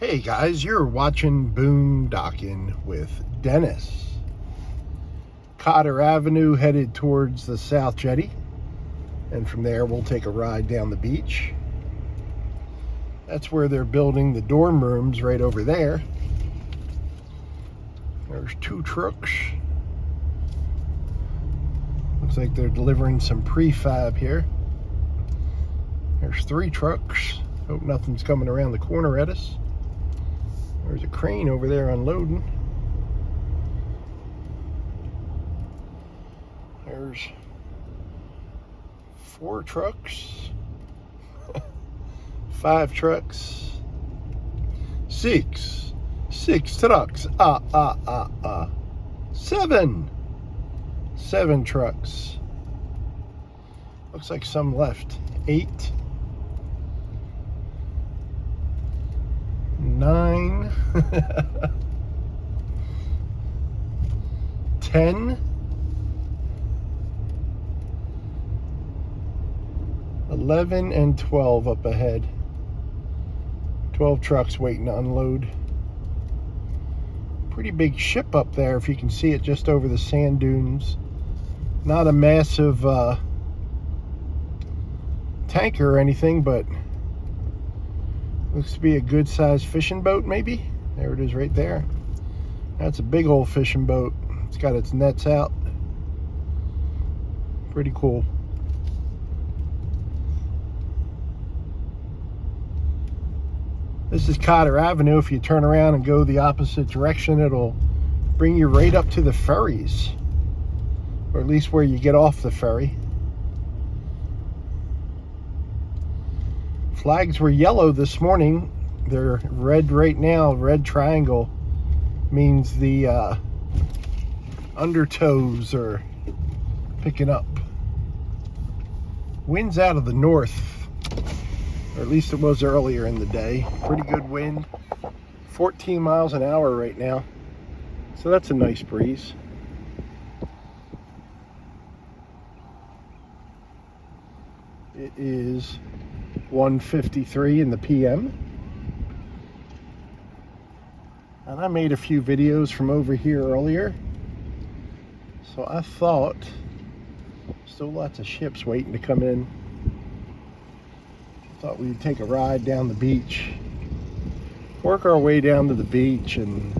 Hey guys, you're watching Boondocking with Dennis. Cotter Avenue headed towards the South Jetty, and from there we'll take a ride down the beach. That's where they're building the dorm rooms, right over there. There's two trucks. Looks like they're delivering some prefab here. There's three trucks. Hope nothing's coming around the corner at us. There's a crane over there unloading. There's four trucks. Five trucks. Six trucks. Seven trucks. Looks like some left. 8, 9, 10, 11, and 12 up ahead. 12 trucks waiting to unload. Pretty big ship up there, if you can see it just over the sand dunes. Not a massive tanker or anything, but looks to be a good sized fishing boat, maybe. There it is right there. That's a big old fishing boat. It's got its nets out. Pretty cool. This is Cotter Avenue. If you turn around and go the opposite direction, it'll bring you right up to the ferries, or at least where you get off the ferry. Flags were yellow this morning. They're red right now. Red triangle means the undertows are picking up. Wind's out of the north, or at least it was earlier in the day. Pretty good wind. 14 miles an hour right now. So that's a nice breeze. It is 1:53 in the PM, and I made a few videos from over here earlier, so I thought still lots of ships waiting to come in. Thought we'd take a ride down the beach, work our way down to the beach, and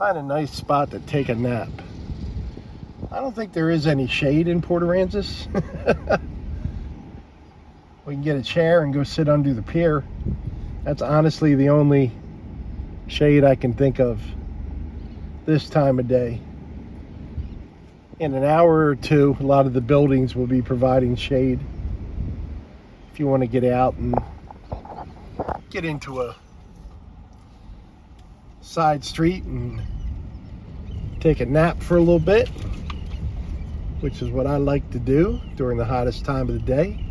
find a nice spot to take a nap. I don't think there is any shade in Port Aransas. We can get a chair and go sit under the pier. That's honestly the only shade I can think of this time of day. In an hour or two, a lot of the buildings will be providing shade. If you want to get out and get into a side street and take a nap for a little bit, which is what I like to do during the hottest time of the day.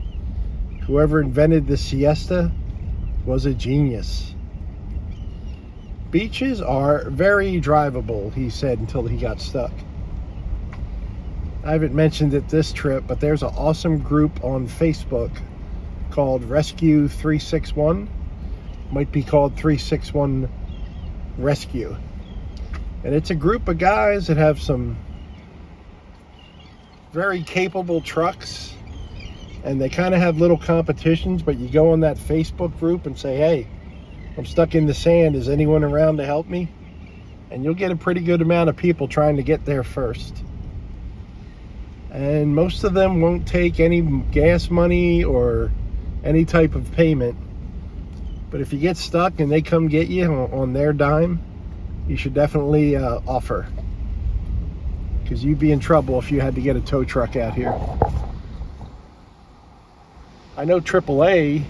Whoever invented the siesta was a genius. Beaches are very drivable, he said, until he got stuck. I haven't mentioned it this trip, but there's an awesome group on Facebook called Rescue 361. Might be called 361 Rescue. And it's a group of guys that have some very capable trucks, and they kind of have little competitions, but you go on that Facebook group and say, hey, I'm stuck in the sand, is anyone around to help me? And you'll get a pretty good amount of people trying to get there first. And most of them won't take any gas money or any type of payment, but if you get stuck and they come get you on their dime, you should definitely offer, because you'd be in trouble if you had to get a tow truck out here. I know AAA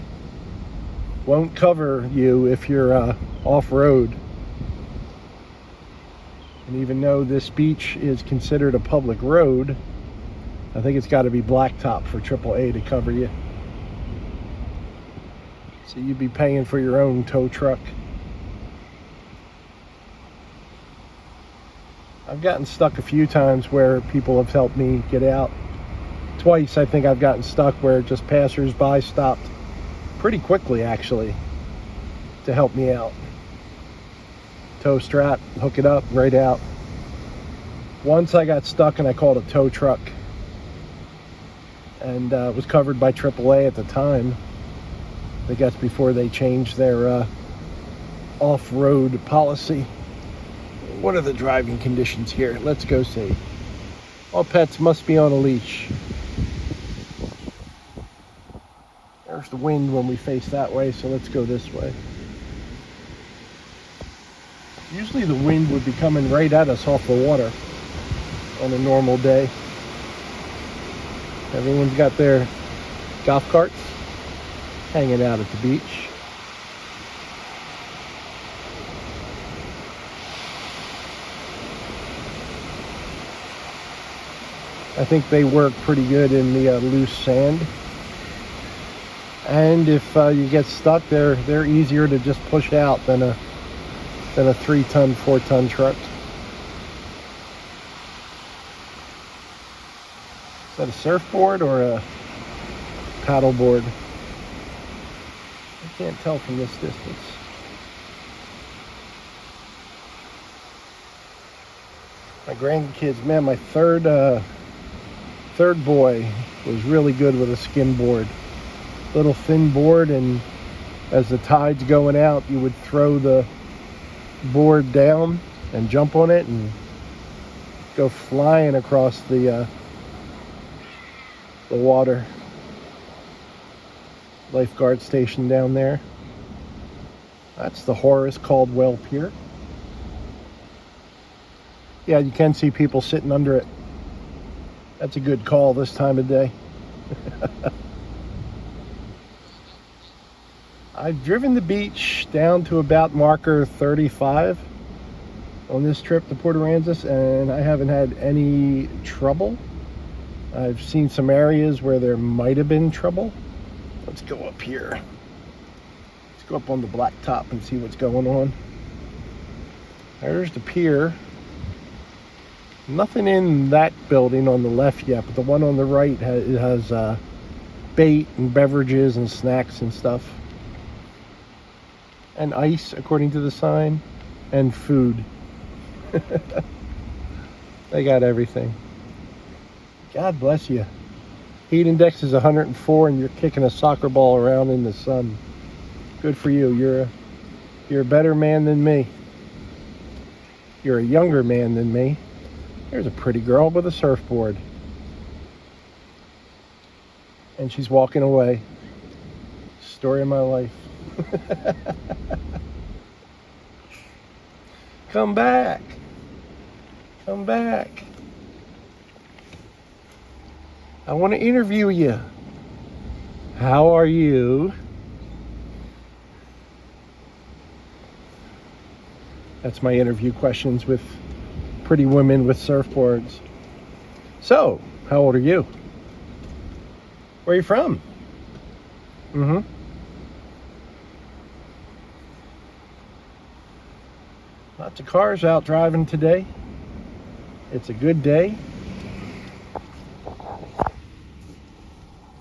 won't cover you if you're off-road. And even though this beach is considered a public road, I think it's got to be blacktop for AAA to cover you. So you'd be paying for your own tow truck. I've gotten stuck a few times where people have helped me get out. Twice I think I've gotten stuck where just passers-by stopped pretty quickly actually to help me out. Tow strap, hook it up, right out. Once I got stuck and I called a tow truck, and it was covered by AAA at the time. I think that's before they changed their off-road policy. What are the driving conditions here? Let's go see. All pets must be on a leash. There's the wind when we face that way, so let's go this way. Usually the wind would be coming right at us off the water on a normal day. Everyone's got their golf carts hanging out at the beach. I think they work pretty good in the loose sand. And if you get stuck, they're easier to just push out than a 3-ton, 4-ton truck. Is that a surfboard or a paddleboard? I can't tell from this distance. My grandkids, man, my third boy was really good with a skin board. Little thin board, and as the tide's going out, you would throw the board down and jump on it and go flying across the water. Lifeguard station down there. That's the Horace Caldwell Pier. Yeah, you can see people sitting under it. That's a good call this time of day. I've driven the beach down to about marker 35 on this trip to Port Aransas, and I haven't had any trouble. I've seen some areas where there might have been trouble. Let's go up here. Let's go up on the black top and see what's going on. There's the pier. Nothing in that building on the left yet, but the one on the right has bait and beverages and snacks and stuff. And ice, according to the sign, and food. They got everything. God bless you. Heat index is 104 and you're kicking a soccer ball around in the sun. Good for you. You're a better man than me. You're a younger man than me. There's a pretty girl with a surfboard. And she's walking away. Story of my life. Come back. Come back. I want to interview you. How are you? That's my interview questions with pretty women with surfboards. So, how old are you? Where are you from? Lots of cars out driving today. It's a good day.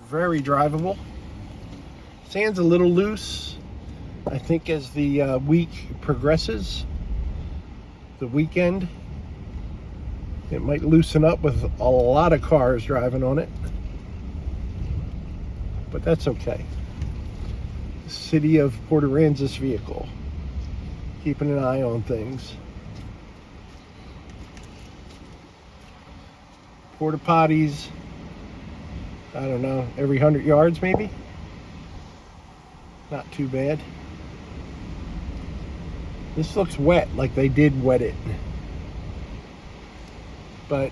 Very drivable. Sand's a little loose. I think as the week progresses, the weekend, it might loosen up with a lot of cars driving on it. But that's okay. City of Port Aransas vehicle. Keeping an eye on things. Porta potties, I don't know, every 100 yards maybe? Not too bad. This looks wet, like they did wet it. But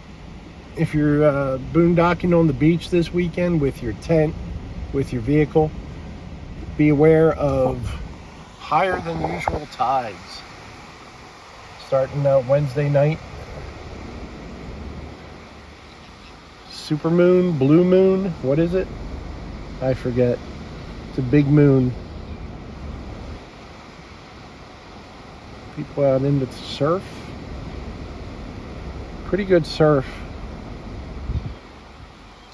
if you're boondocking on the beach this weekend with your tent, with your vehicle, be aware of higher than usual tides. Starting Wednesday night. Super moon, blue moon, what is it? I forget. It's a big moon. People out into the surf. Pretty good surf.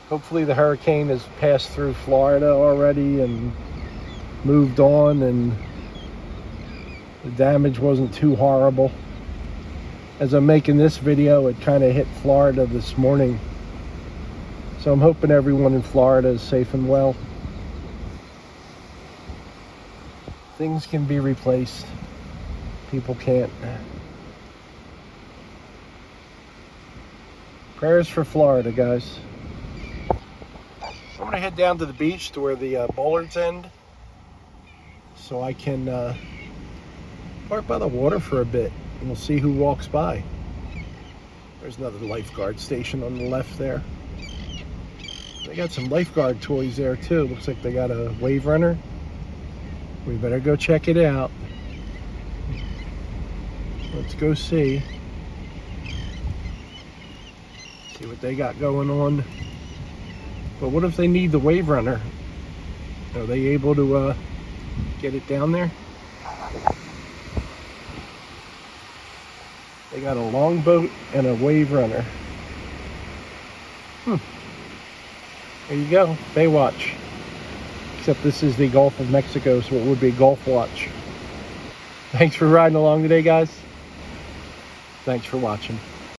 Hopefully the hurricane has passed through Florida already and moved on and the damage wasn't too horrible. As I'm making this video, it kind of hit Florida this morning. So I'm hoping everyone in Florida is safe and well. Things can be replaced. People can't. Prayers for Florida, guys. I'm going to head down to the beach to where the bollards end, so I can park by the water for a bit, and we'll see who walks by. There's another lifeguard station on the left there. They got some lifeguard toys there too. Looks like they got a wave runner. We better go check it out. Let's go see what they got going on. But what if they need the wave runner? Are they able to get it down there? They got a longboat and a wave runner. There you go, Baywatch. Except this is the Gulf of Mexico, so it would be Gulf Watch. Thanks for riding along today, guys. Thanks for watching.